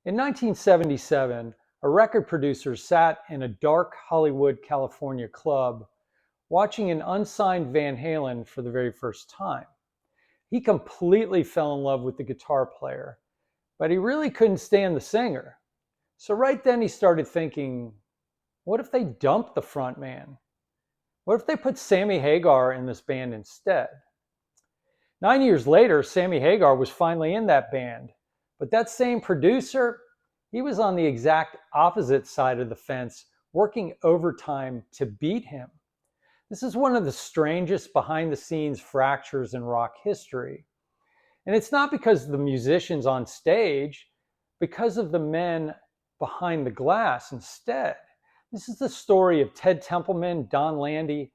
In 1977, a record producer sat in a dark Hollywood, California club watching an unsigned Van Halen for the very first time. He completely fell in love with the guitar player, but he really couldn't stand the singer. So right then he started thinking, what if they dumped the front man? What if they put Sammy Hagar in this band instead? 9 years later, Sammy Hagar was finally in that band, but that same producer, he was on the exact opposite side of the fence, working overtime to beat him. This is one of the strangest behind-the-scenes fractures in rock history. And it's not because of the musicians on stage, because of the men behind the glass instead. This is the story of Ted Templeman, Donn Landee,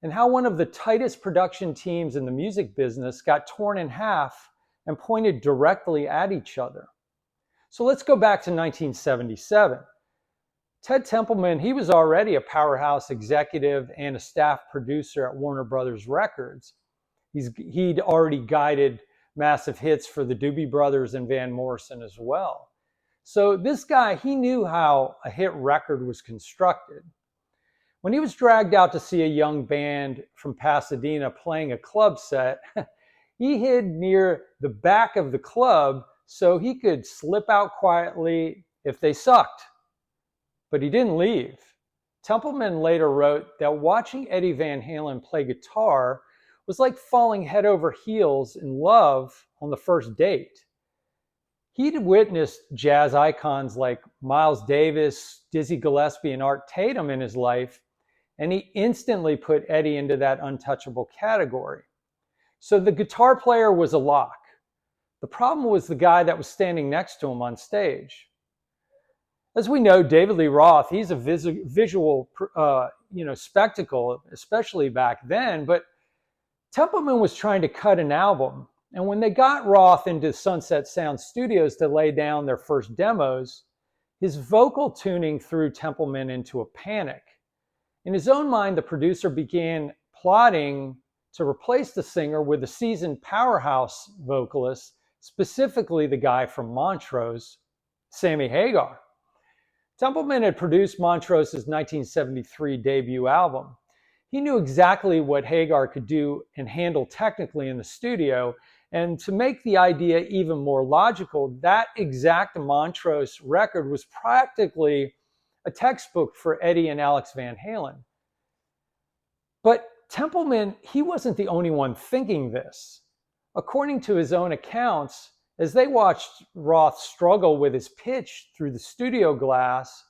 and how one of the tightest production teams in the music business got torn in half and pointed directly at each other. So let's go back to 1977. Ted Templeman, he was already a powerhouse executive and a staff producer at Warner Brothers Records. He'd already guided massive hits for the Doobie Brothers and Van Morrison as well. So this guy, he knew how a hit record was constructed. When he was dragged out to see a young band from Pasadena playing a club set, he hid near the back of the club so he could slip out quietly if they sucked. But he didn't leave. Templeman later wrote that watching Eddie Van Halen play guitar was like falling head over heels in love on the first date. He'd witnessed jazz icons like Miles Davis, Dizzy Gillespie, and Art Tatum in his life, and he instantly put Eddie into that untouchable category. So the guitar player was a lock. The problem was the guy that was standing next to him on stage. As we know, David Lee Roth, he's a visual spectacle, especially back then, but Templeman was trying to cut an album. And when they got Roth into Sunset Sound Studios to lay down their first demos, his vocal tuning threw Templeman into a panic. In his own mind, the producer began plotting to replace the singer with a seasoned powerhouse vocalist, specifically the guy from Montrose, Sammy Hagar. Templeman had produced Montrose's 1973 debut album. He knew exactly what Hagar could do and handle technically in the studio, and to make the idea even more logical, that exact Montrose record was practically a textbook for Eddie and Alex Van Halen. But Templeman, he wasn't the only one thinking this. According to his own accounts, as they watched Roth struggle with his pitch through the studio glass,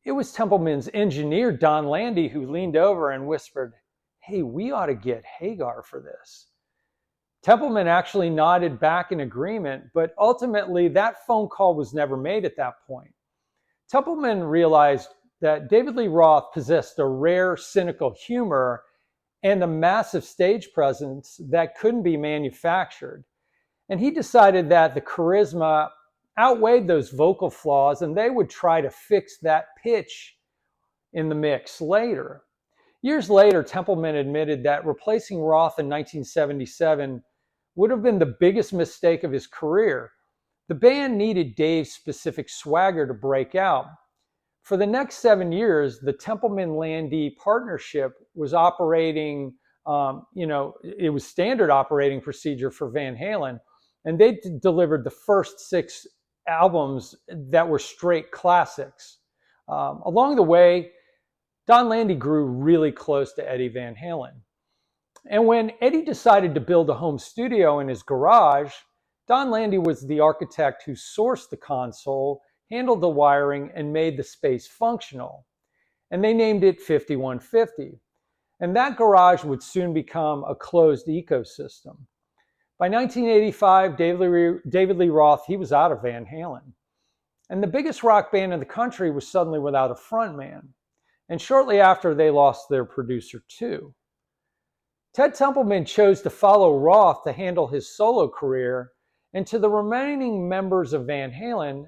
it was Templeman's engineer, Donn Landee, who leaned over and whispered, "Hey, we ought to get Hagar for this." Templeman actually nodded back in agreement, but ultimately that phone call was never made at that point. Templeman realized that David Lee Roth possessed a rare cynical humor and a massive stage presence that couldn't be manufactured. And he decided that the charisma outweighed those vocal flaws, and they would try to fix that pitch in the mix later. Years later, Templeman admitted that replacing Roth in 1977 would have been the biggest mistake of his career. The band needed Dave's specific swagger to break out. For the next 7 years, the Templeman-Landee partnership was operating, it was standard operating procedure for Van Halen, and they delivered the first 6 albums that were straight classics. Along the way, Donn Landee grew really close to Eddie Van Halen. And when Eddie decided to build a home studio in his garage, Donn Landee was the architect who sourced the console, handled the wiring, and made the space functional. And they named it 5150. And that garage would soon become a closed ecosystem. By 1985, David Lee Roth, he was out of Van Halen. And the biggest rock band in the country was suddenly without a frontman. And shortly after, they lost their producer too. Ted Templeman chose to follow Roth to handle his solo career, and to the remaining members of Van Halen,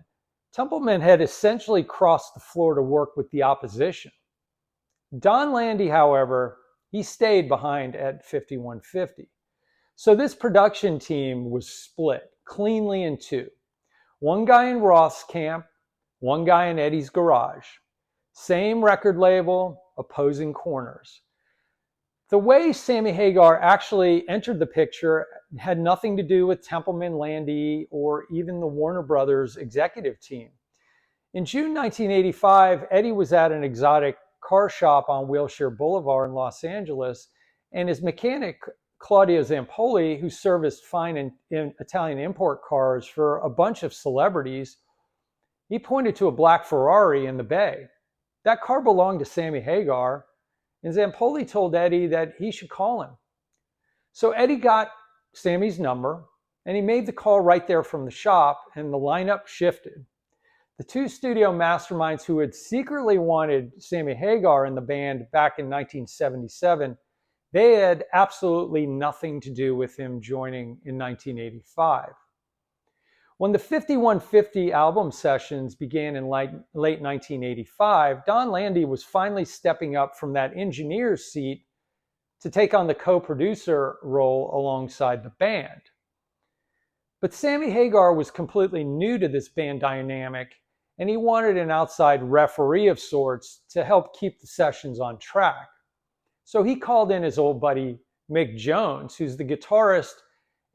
Templeman had essentially crossed the floor to work with the opposition. Donn Landee, however, he stayed behind at 5150. So this production team was split cleanly in two. One guy in Roth's camp, one guy in Eddie's garage. Same record label, opposing corners. The way Sammy Hagar actually entered the picture had nothing to do with Templeman, Landee, or even the Warner Brothers executive team. In June 1985, Eddie was at an exotic car shop on Wilshire Boulevard in Los Angeles, and his mechanic, Claudio Zampoli, who serviced fine Italian import cars for a bunch of celebrities, he pointed to a black Ferrari in the bay. That car belonged to Sammy Hagar, and Zampoli told Eddie that he should call him. So Eddie got Sammy's number, and he made the call right there from the shop, and the lineup shifted. The two studio masterminds who had secretly wanted Sammy Hagar in the band back in 1977, they had absolutely nothing to do with him joining in 1985. When the 5150 album sessions began in late 1985, Donn Landee was finally stepping up from that engineer's seat to take on the co-producer role alongside the band. But Sammy Hagar was completely new to this band dynamic, and he wanted an outside referee of sorts to help keep the sessions on track. So he called in his old buddy Mick Jones, who's the guitarist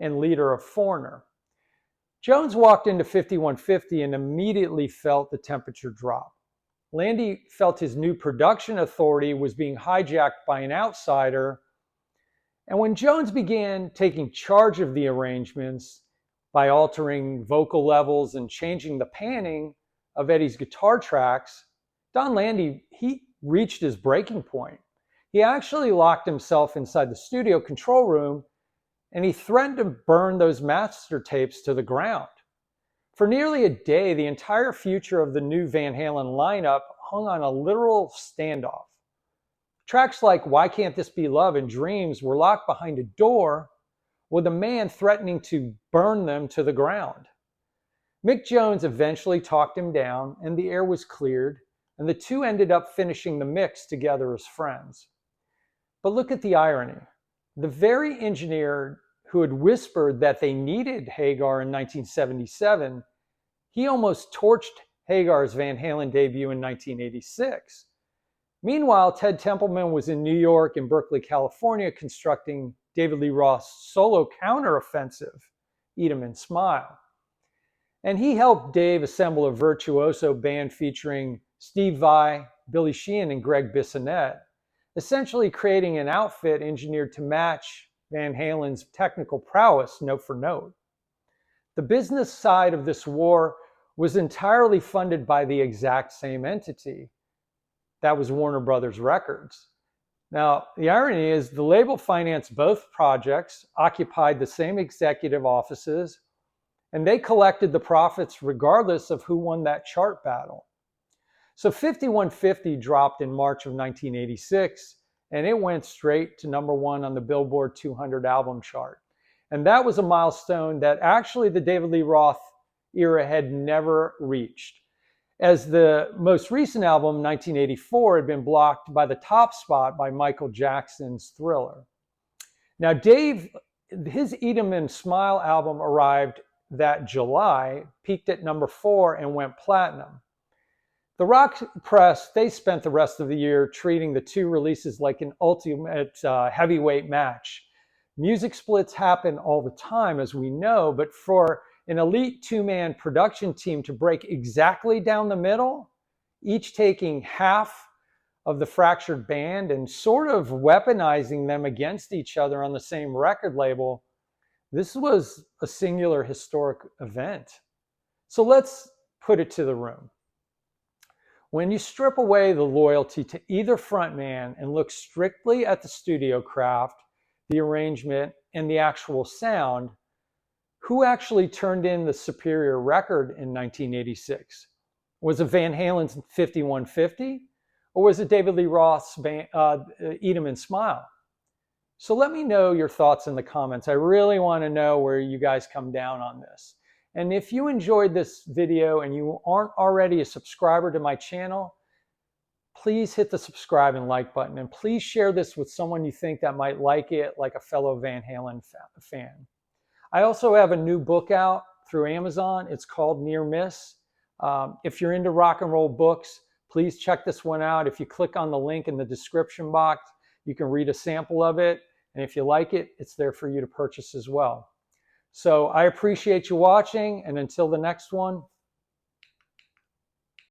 and leader of Foreigner. Jones walked into 5150 and immediately felt the temperature drop. Landee felt his new production authority was being hijacked by an outsider, and when Jones began taking charge of the arrangements by altering vocal levels and changing the panning of Eddie's guitar tracks, Donn Landee, he reached his breaking point. He actually locked himself inside the studio control room, and he threatened to burn those master tapes to the ground. For nearly a day, the entire future of the new Van Halen lineup hung on a literal standoff. Tracks like Why Can't This Be Love and Dreams were locked behind a door, with a man threatening to burn them to the ground. Mick Jones eventually talked him down, and the air was cleared, and the two ended up finishing the mix together as friends. But look at the irony. The very engineer who had whispered that they needed Hagar in 1977, he almost torched Hagar's Van Halen debut in 1986. Meanwhile, Ted Templeman was in New York and Berkeley, California, constructing David Lee Roth's solo counteroffensive, Eat 'Em and Smile. And he helped Dave assemble a virtuoso band featuring Steve Vai, Billy Sheehan, and Greg Bissonette, essentially creating an outfit engineered to match Van Halen's technical prowess note for note. The business side of this war was entirely funded by the exact same entity. That was Warner Brothers Records. Now, the irony is the label financed both projects, occupied the same executive offices, and they collected the profits regardless of who won that chart battle. So 5150 dropped in March of 1986, and it went straight to #1 on the Billboard 200 album chart. And that was a milestone that actually the David Lee Roth era had never reached, as the most recent album, 1984, had been blocked by the top spot by Michael Jackson's Thriller. Now, Dave, his Eat 'Em and Smile album arrived that July, peaked at #4, and went platinum. The rock press, they spent the rest of the year treating the two releases like an ultimate heavyweight match. Music splits happen all the time, as we know, but for an elite two-man production team to break exactly down the middle, each taking half of the fractured band and sort of weaponizing them against each other on the same record label, this was a singular historic event. So let's put it to the room. When you strip away the loyalty to either frontman and look strictly at the studio craft, the arrangement, and the actual sound, who actually turned in the superior record in 1986? Was it Van Halen's 5150? Or was it David Lee Roth's Eat 'Em and Smile? So let me know your thoughts in the comments. I really want to know where you guys come down on this. And if you enjoyed this video and you aren't already a subscriber to my channel, please hit the subscribe and like button. And please share this with someone you think that might like it, like a fellow Van Halen fan. I also have a new book out, through Amazon. It's called Near Miss. If you're into rock and roll books, please check this one out. If you click on the link in the description box, you can read a sample of it. And if you like it, it's there for you to purchase as well. So I appreciate you watching. And until the next one,